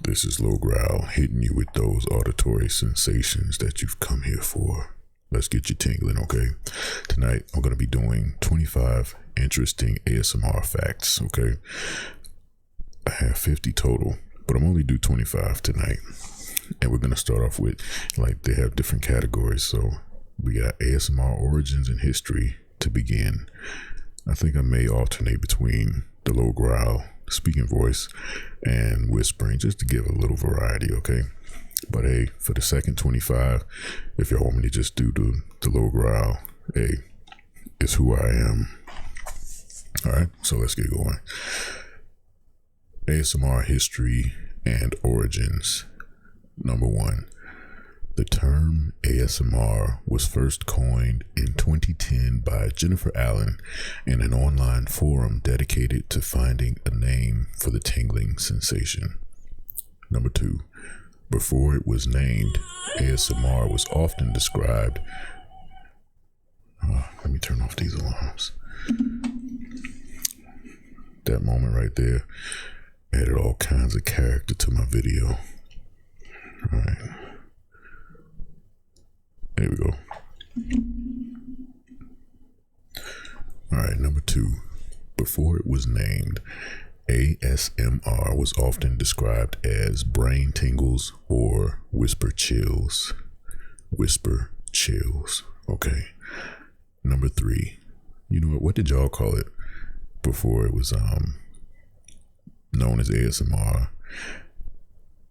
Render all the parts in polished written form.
This is Low Growl, hitting you with those auditory sensations that you've come here for. Let's get you tingling, okay? Tonight, I'm going to be doing 25 interesting ASMR facts, okay? I have 50 total, but I'm only do 25 tonight. And we're going to start off with, like, they have different categories. So we got ASMR origins and history to begin. I think I may alternate between the Low Growl speaking voice and whispering just to give a little variety, okay? But hey, for the second 25, if y'all want me to just do the Low Growl, hey, it's who I am. All right, so let's get going. ASMR history and origins. Number 1, the term ASMR was first coined in 2010 by Jennifer Allen in an online forum dedicated to finding a name for the tingling sensation. Number 2, before it was named, ASMR was often described. Let me turn off these alarms. That moment right there added all kinds of character to my video. All right. There we go. All right, number 2. Before it was named, ASMR was often described as brain tingles or whisper chills. Whisper chills. Okay. Number 3. You know what did y'all call it before it was known as ASMR?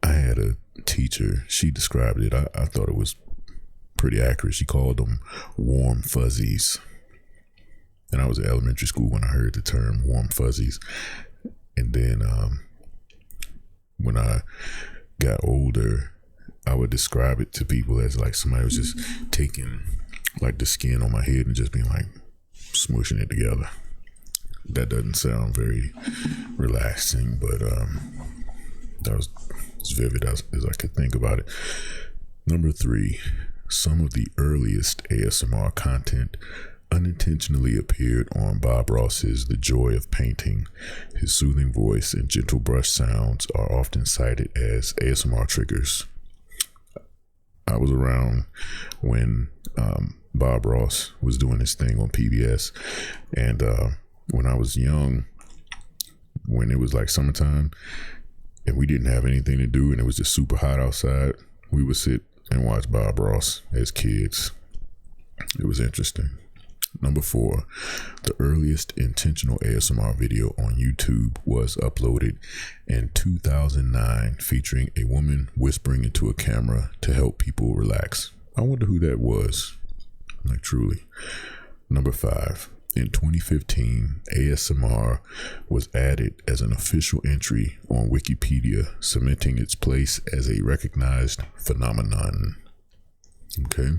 I had a teacher, she described it. I thought it was pretty accurate. She called them warm fuzzies. And I was in elementary school when I heard the term warm fuzzies. And then when I got older, I would describe it to people as like somebody was just taking like the skin on my head and just being like smushing it together. That doesn't sound very relaxing, but that was as vivid as I could think about it. Number 3, some of the earliest ASMR content unintentionally appeared on Bob Ross's The Joy of Painting. His soothing voice and gentle brush sounds are often cited as ASMR triggers. I was around when Bob Ross was doing his thing on PBS, and when I was young, when it was like summertime and we didn't have anything to do and it was just super hot outside, we would sit and watch Bob Ross as kids. It was interesting. Number 4, the earliest intentional ASMR video on YouTube was uploaded in 2009, featuring a woman whispering into a camera to help people relax. I wonder who that was. Like, truly. Number 5, in 2015, ASMR was added as an official entry on Wikipedia, cementing its place as a recognized phenomenon. Okay.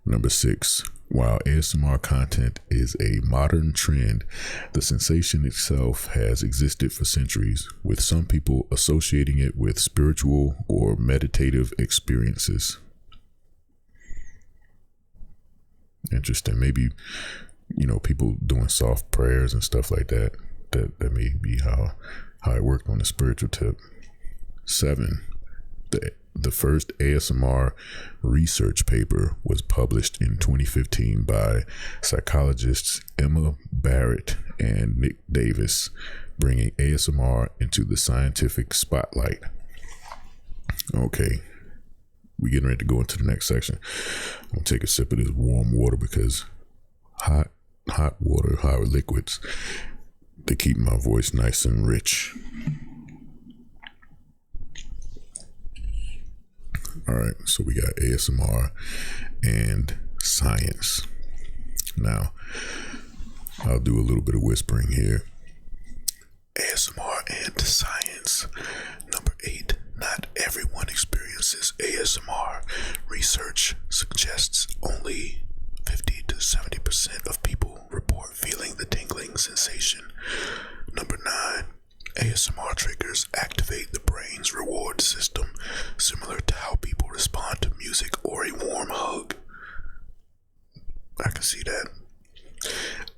Number 6, while ASMR content is a modern trend, the sensation itself has existed for centuries, with some people associating it with spiritual or meditative experiences. Interesting. Maybe, people doing soft prayers and stuff like that. That may be how it worked on the spiritual tip. 7, the first ASMR research paper was published in 2015 by psychologists Emma Barrett and Nick Davis, bringing ASMR into the scientific spotlight. Okay, we're getting ready to go into the next section. I'm gonna take a sip of this warm water because hot water, hot liquids, they keep my voice nice and rich. All right, so we got ASMR and science. Now, I'll do a little bit of whispering here. ASMR and science. Number 8, not everyone experiences ASMR. Research suggests only 50 to 70% of people report feeling the tingling sensation. Number 9, ASMR triggers activate the brain's reward system, similar to how people respond to music or a warm hug. I can see that.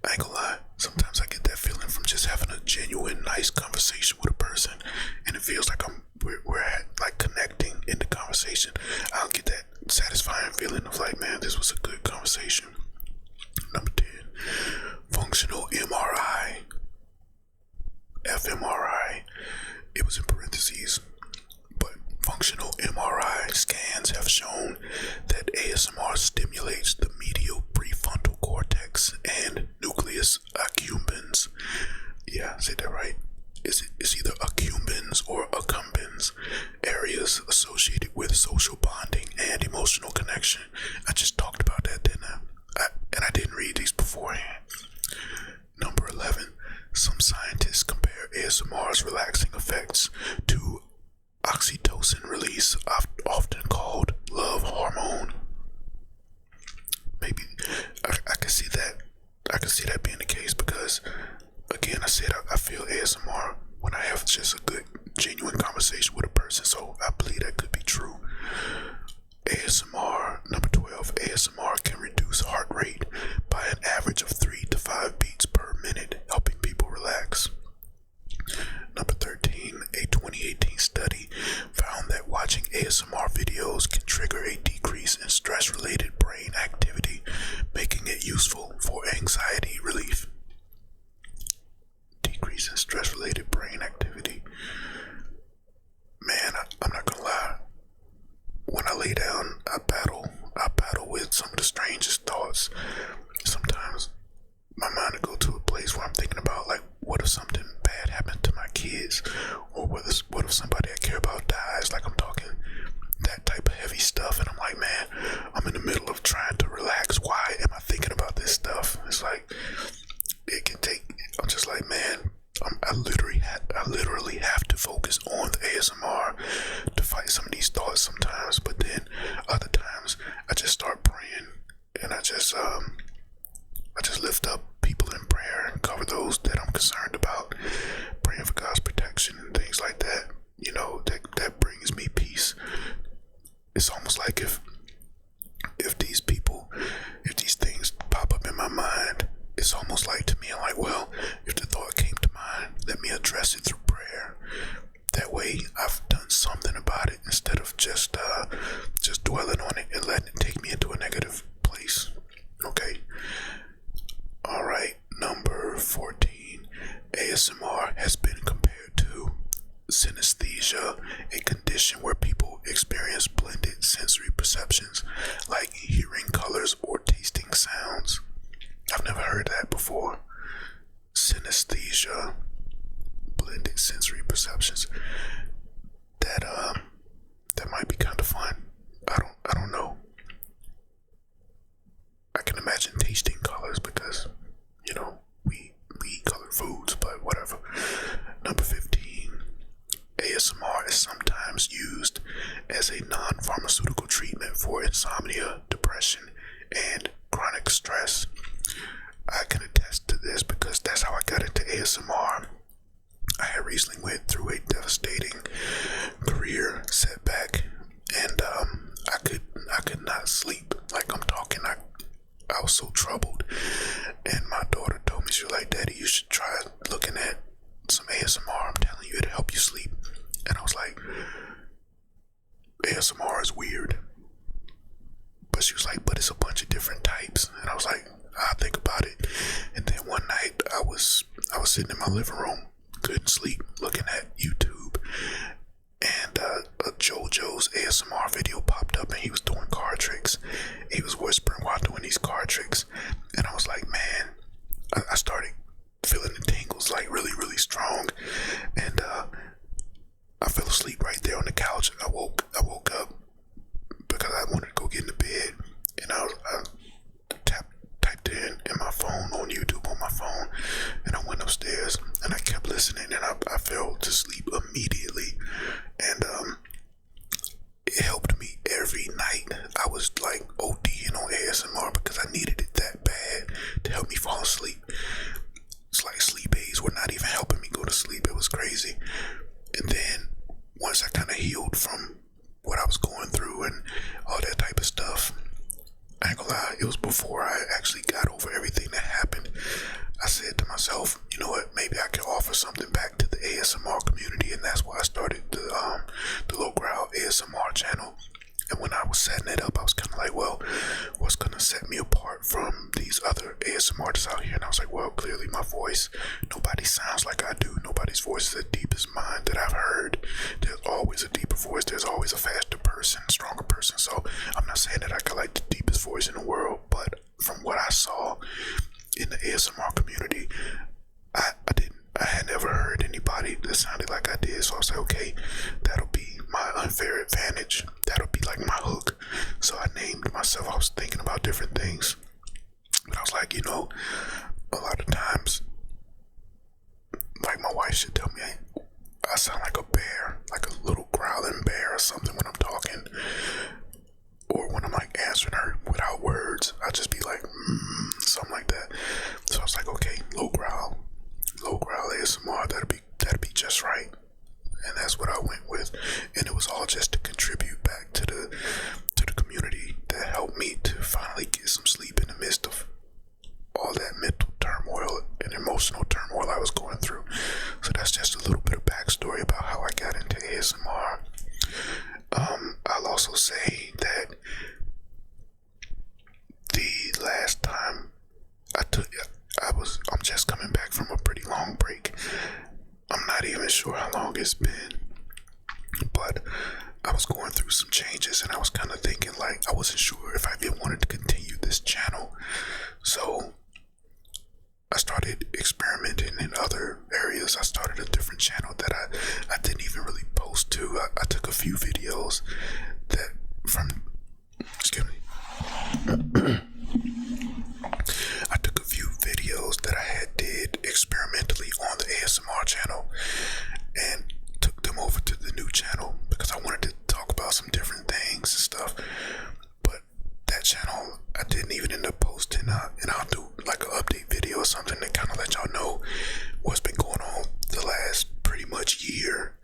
I ain't gonna lie, sometimes I get that feeling from just having a genuine, nice conversation with a person, and it feels shown that ASMR stimulates the medial prefrontal cortex and nucleus accumbens. Yeah, say that right. It's either accumbens or accumbens, areas associated with social bonding and emotional connection. I just talked about that, didn't I? And I didn't read these beforehand. Number 11. Some scientists compare ASMR's relaxing effects to oxytocin release, often called love hormone. Maybe I can see that. I can see that being the case because, again, I said I feel ASMR when I have just a good, genuine conversation with a person. So I believe that could be true. ASMR, number 12. ASMR can reduce heart rate by an average of 3 to 5 beats per minute, helping people relax. Number 13, a 2018 study found that watching ASMR videos can trigger a decrease in stress-related brain activity, making it useful for anxiety relief. Decrease in stress-related brain activity. Man, I'm not gonna lie. When I lay down, I battle with some of the strangest thoughts. Sometimes my mind will go to a place where I'm thinking about, like, what if something bad happened to my kids, or what if somebody I care about dies? Like, I'm talking that type of heavy stuff, and I'm like, man, I'm in the middle of trying to relax. Why am I thinking about this stuff? It's like it can take. I'm just like, man, I literally have to focus on the ASMR to fight some of these thoughts sometimes. But then other times I just start praying, and I just lift up people in prayer and cover those that I'm concerned about, praying for God's protection and things like that. You know, that brings me peace. It's almost like if these things pop up in my mind, it's almost like, to me, I'm like, well, if the thought came to mind, let me address it through prayer. That way I've done something about it instead of just dwelling on it and letting it take me into a negative place. Okay. All right. Number 14. ASMR has been compared to synesthesia, a condition where people experience blended sensory perceptions, like hearing colors or tasting sounds. I've never heard that before. Synesthesia, blended sensory perceptions. That might be kind of fun. I don't know. I can imagine tasting colors because, you know, we eat colored foods, but whatever. Number 15. ASMR is sometimes used as a non-pharmaceutical treatment for insomnia, depression, and chronic stress. I can attest to this because that's how I got into ASMR. I had recently went through a devastating career setback, and I could not sleep. Like, I'm talking, I was so troubled. And my daughter told me, she was like, Daddy, you should try looking at some ASMR. I'm telling you, it'll help you sleep. And I was like, ASMR is weird. But she was like, but it's a bunch of different types. And I was like, I'll think about it. And then one night I was sitting in my living room, couldn't sleep, looking at YouTube, and a JoJo's ASMR video popped up, and he was doing card tricks. He was whispering while doing these card tricks, and I was like, man, I started feeling the tingles like really, really strong, and I fell asleep right there on the couch. I woke up because I wanted to go get into bed, and I typed in my phone on YouTube on my phone, and I went upstairs and I kept listening, and I fell to sleep immediately, and it helped me every night. I was like ODing on ASMR because I needed it that bad to help me fall asleep. It's like sleep aids were not even helping me go to sleep. It was crazy. And then once I kind of healed from what I was going through and all that type of stuff, I ain't gonna lie, it was before I actually got over everything that happened. I said to myself, you know what, maybe I can offer something back to the ASMR community, and that's why I started the Low Growl ASMR channel. And when I was setting it up, I was kind of like, well, what's gonna set me apart from these other ASMR artists out here? And I was like, well, clearly my voice, nobody sounds like I do. Nobody's voice is as deep as mine that I've heard. There's always a deeper voice. There's always a faster person, stronger person. So was like, okay, that'll be my unfair advantage. That'll be like my hook. So I named myself. I was thinking about different things. But I was like, a lot of times, like my wife should tell me I sound like a bear, like a little growling bear or something when I'm talking. Or when I'm like answering her without words, I just be like, something like that. So I was like, okay, low growl ASMR, that'll be just right. And that's what I went with. And it was all just to contribute back to the community that helped me to finally get some sleep in the midst of all that mental turmoil and emotional turmoil I was going through. So that's just a little bit of backstory about how I got into ASMR. I'll also say that the last time I'm just coming back from a pretty long break. I'm not even sure how long it's been, but I was going through some changes and I was kind of thinking like I wasn't sure if I even wanted to continue this channel. So I started experimenting in other areas. I started a different channel that I didn't even really post to. I took a few videos I took a few videos that I had did experimentally on the ASMR channel and took them over to the new channel because I wanted to talk about some different things and stuff. But that channel, I didn't even end up posting, and I'll do like an update video or something to kind of let y'all know what's been going on the last pretty much year.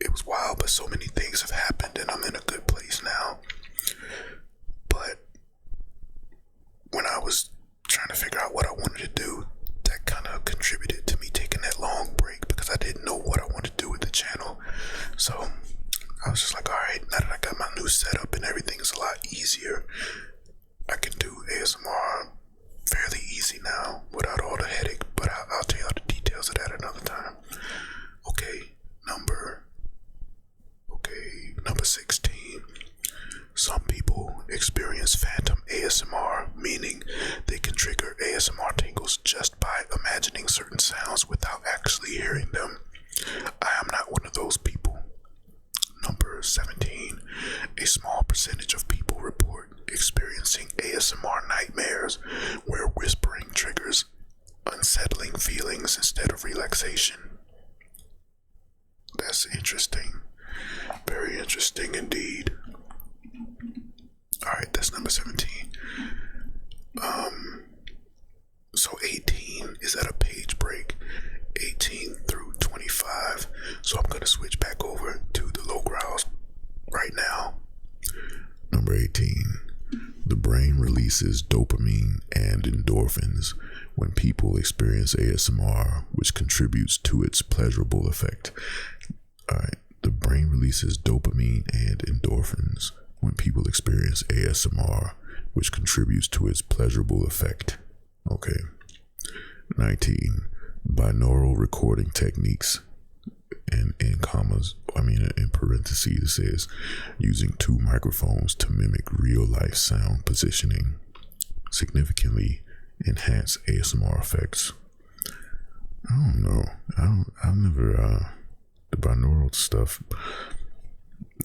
It was wild, but so many things have happened and I'm in a good place now. But when I was trying to figure out what I wanted to do, that kind of contributed to me taking that long break because I didn't know what I wanted to do with the channel. So I was just like, all right, now that I got my new setup and everything is a lot easier, I can do ASMR fairly easy now without all the headache. But I'll tell you all the details of that another time. Okay, number 16. Some people experience phantom ASMR, meaning they can trigger ASMR tingles just by imagining certain sounds without actually hearing them. I am not one of those people. Number 17. A small percentage of people report experiencing ASMR nightmares where whispering triggers unsettling feelings instead of relaxation. That's interesting. Very interesting indeed. Alright, that's number 17. So 18 is at a page break. 18 through 25. So I'm going to switch back over to the low growls right now. Number 18. The brain releases dopamine and endorphins when people experience ASMR, which contributes to its pleasurable effect. Alright, the brain releases dopamine and endorphins when people experience ASMR, which contributes to its pleasurable effect. Okay. 19. Binaural recording techniques. And in parentheses it says using two microphones to mimic real life sound positioning significantly enhance ASMR effects. I don't know. I've never the binaural stuff,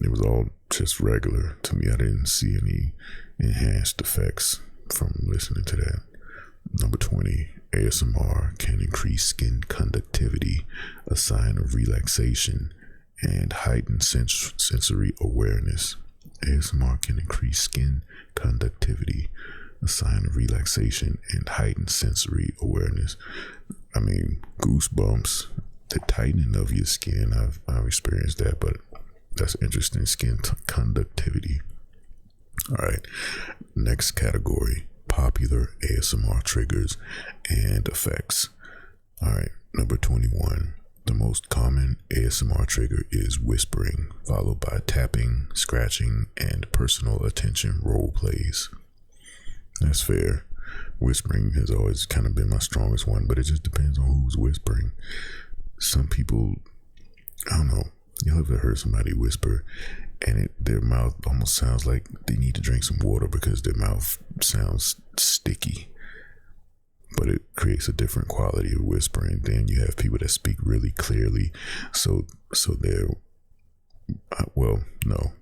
it was all just regular to me. I didn't see any enhanced effects from listening to that. Number 20, ASMR can increase skin conductivity, a sign of relaxation and heightened sensory awareness. ASMR can increase skin conductivity, a sign of relaxation and heightened sensory awareness. I mean, goosebumps, the tightening of your skin, I've experienced that, but that's interesting. Skin conductivity. All right, next category, popular ASMR triggers and effects. All right, number 21. The most common ASMR trigger is whispering, followed by tapping, scratching, and personal attention role plays. That's fair. Whispering has always kind of been my strongest one, but it just depends on who's whispering. Some people, I don't know, you'll ever heard somebody whisper and their mouth almost sounds like they need to drink some water because their mouth sounds sticky. but it creates a different quality of whispering. Then you have people that speak really clearly. So they're, well, no.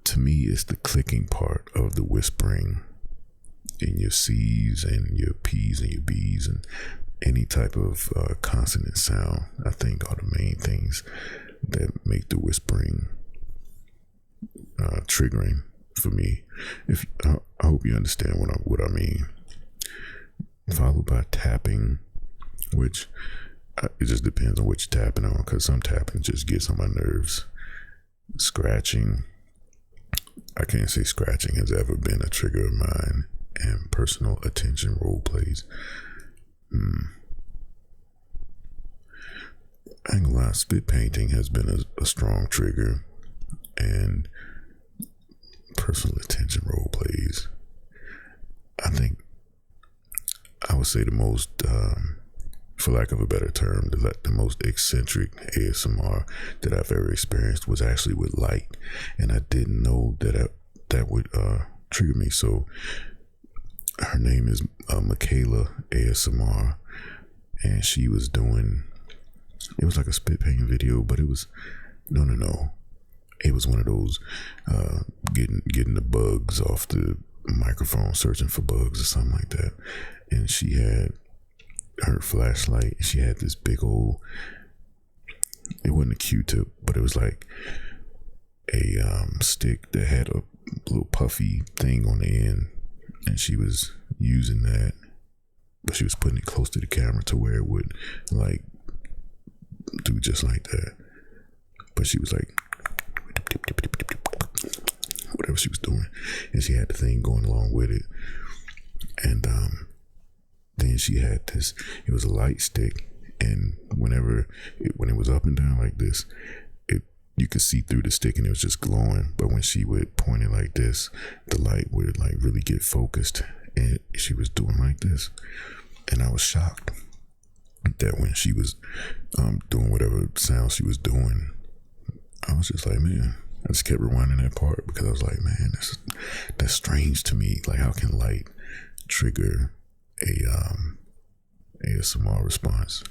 To me, it's the clicking part of the whispering in your C's and your P's and your B's and any type of consonant sound, I think, are the main things that make the whispering triggering for me. I hope you understand what I mean. Followed by tapping, which it just depends on what you're tapping on, because some tapping just gets on my nerves. Scratching, I can't say scratching has ever been a trigger of mine. And personal attention role plays. I ain't gonna lie, spit painting has been a strong trigger, and personal attention role plays, I think I would say the most, for lack of a better term, the most eccentric ASMR that I've ever experienced was actually with light, and I didn't know that would trigger me. So her name is Michaela ASMR, and she was doing, it was like a spit painting video, but it was no. It was one of those getting the bugs off the microphone, searching for bugs or something like that. And she had her flashlight. She had this big old, it wasn't a Q-tip, but it was like a stick that had a little puffy thing on the end, and she was using that, but she was putting it close to the camera to where it would like do just like that. But she was like whatever she was doing, and she had the thing going along with it. And then she had this, it was a light stick, and when it was up and down like this, you could see through the stick and it was just glowing. But when she would point it like this, the light would like really get focused, and she was doing like this. And I was shocked that when she was doing whatever sound she was doing, I was just like, man, I just kept rewinding that part, because I was like, man, that's strange to me. Like, how can light trigger a ASMR response?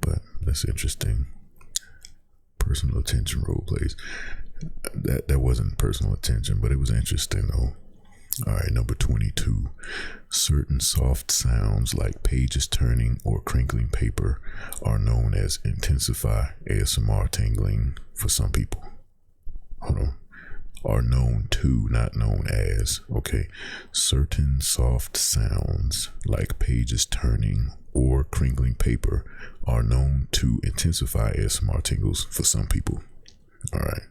But that's interesting. Personal attention role plays. That wasn't personal attention, but it was interesting though. All right, number 22. Certain soft sounds like pages turning or crinkling paper are known as intensify ASMR tingling for some people. Hold on. Are known to, not known as. Okay. Certain soft sounds like pages turning or crinkling paper are known to intensify ASMR tingles for some people. All right.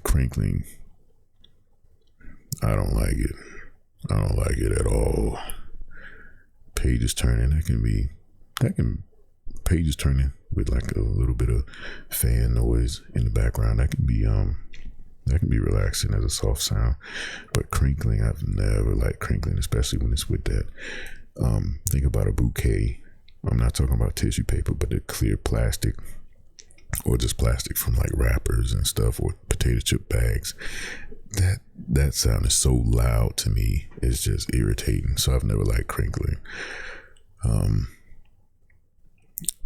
Crinkling, I don't like it. I don't like it at all. Pages turning, pages turning with like a little bit of fan noise in the background, that can be relaxing as a soft sound. But crinkling, I've never liked crinkling, especially when it's with that. Think about a bouquet. I'm not talking about tissue paper, but the clear plastic, or just plastic from like wrappers and stuff, or potato chip bags. That sound is so loud to me. It's just irritating. So I've never liked crinkling.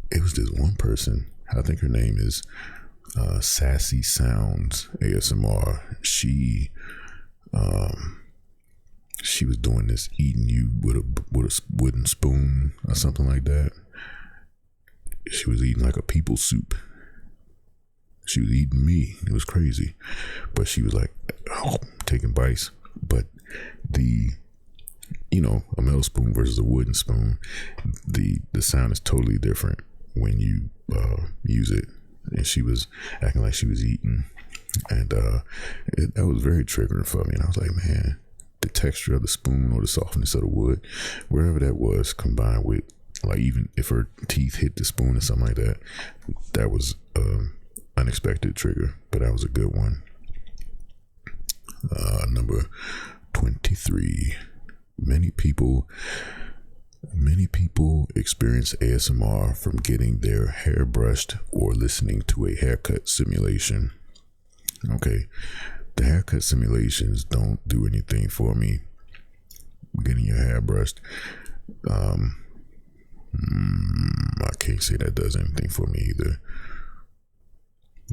It was this one person, I think her name is Sassy Sounds ASMR. She was doing this, eating you with a wooden spoon or something like that. She was eating like a people soup. She was eating me. It was crazy. But she was like taking bites. But a metal spoon versus a wooden spoon, the sound is totally different when you use it. And she was acting like she was eating. And that was very triggering for me. And I was like, man, the texture of the spoon or the softness of the wood, wherever that was, combined with, like, even if her teeth hit the spoon or something like that, that was unexpected trigger, but that was a good one. Number 23. Many people experience ASMR from getting their hair brushed or listening to a haircut simulation. Okay, the haircut simulations don't do anything for me. getting your hair brushed. I can't say that does anything for me either.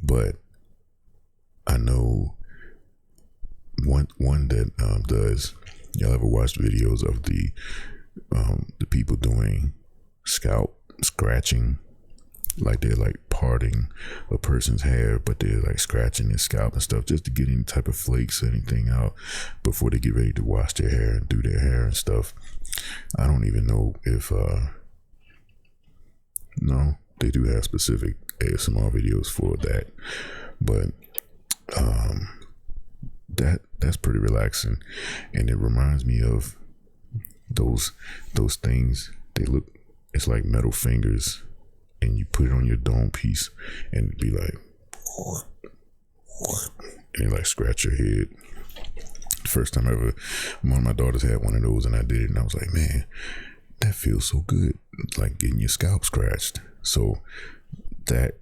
But I know one that does. Y'all ever watched videos of the people doing scalp scratching? Like they're like parting a person's hair, but they're like scratching their scalp and stuff just to get any type of flakes or anything out before they get ready to wash their hair and do their hair and stuff. I don't even know if no, they do have specific ASMR videos for that, but that's pretty relaxing, and it reminds me of those things. They look, it's like metal fingers, and you put it on your dome piece and it'd be like, and like scratch your head. The first time ever, one of my daughters had one of those, and I did it, and I was like, man, that feels so good, like getting your scalp scratched. So that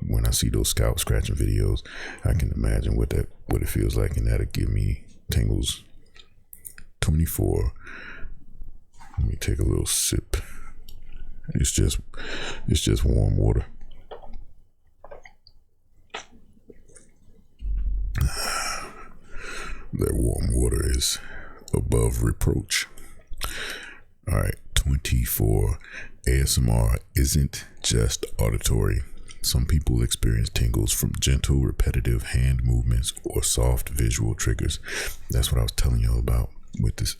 when I see those scalp scratching videos, I can imagine what it feels like, and that'll give me tingles. 24. Let me take a little sip. It's just warm water. That warm water is above reproach. All right, 24. ASMR isn't just auditory. Some people experience tingles from gentle, repetitive hand movements or soft visual triggers. That's what I was telling y'all about with this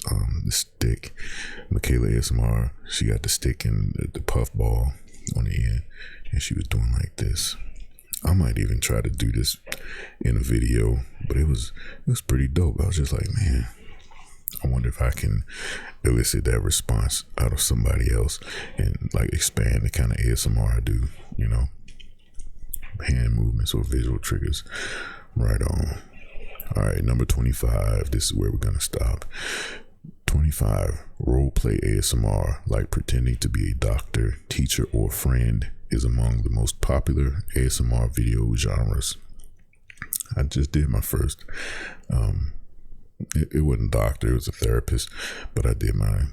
the stick. Michaela ASMR, she got the stick and the puff ball on the end, and she was doing like this. I might even try to do this in a video, but it was pretty dope. I was just like, man, I wonder if I can elicit that response out of somebody else and like expand the kind of ASMR I do, you know, hand movements or visual triggers. Right on. All right, number 25. This is where we're going to stop. 25. Roleplay ASMR, like pretending to be a doctor, teacher, or friend, is among the most popular ASMR video genres. I just did my first. It wasn't a doctor, it was a therapist, but I did mine.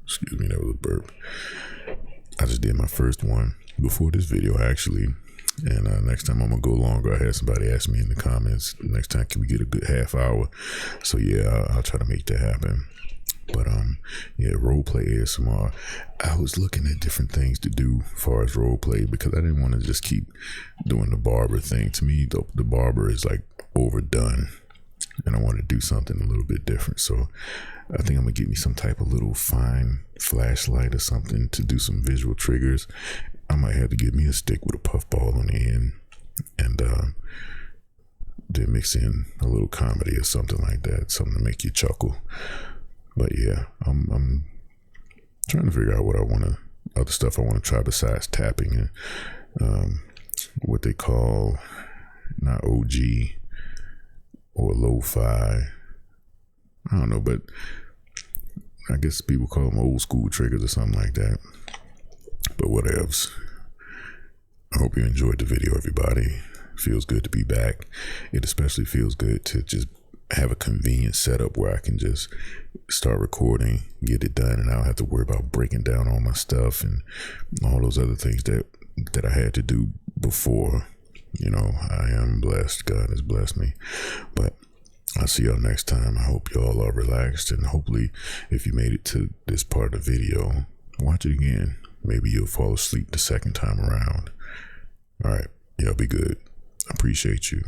Excuse me, that was a burp. I just did my first one before this video, actually. And next time I'm gonna go longer. I had somebody ask me in the comments, next time can we get a good half hour? So yeah, I'll try to make that happen. But yeah, roleplay ASMR. I was looking at different things to do as far as roleplay because I didn't want to just keep doing the barber thing. To me, the barber is like overdone, and I want to do something a little bit different. So I think I'm gonna get me some type of little fine flashlight or something to do some visual triggers. I might have to get me a stick with a puff ball on the end, and then mix in a little comedy or something like that, something to make you chuckle. But yeah, I'm trying to figure out what I want to, other stuff I want to try besides tapping and what they call, not OG or lo-fi. I don't know, but I guess people call them old school triggers or something like that. But whatevs. I hope you enjoyed the video, everybody. Feels good to be back. It especially feels good to just have a convenient setup where I can just start recording, get it done, and I don't have to worry about breaking down all my stuff and all those other things that I had to do before. You know, I am blessed. God has blessed me. But I'll see y'all next time. I hope y'all are relaxed, and hopefully if you made it to this part of the video, watch it again. Maybe you'll fall asleep the second time around. All right, y'all be good. I appreciate you.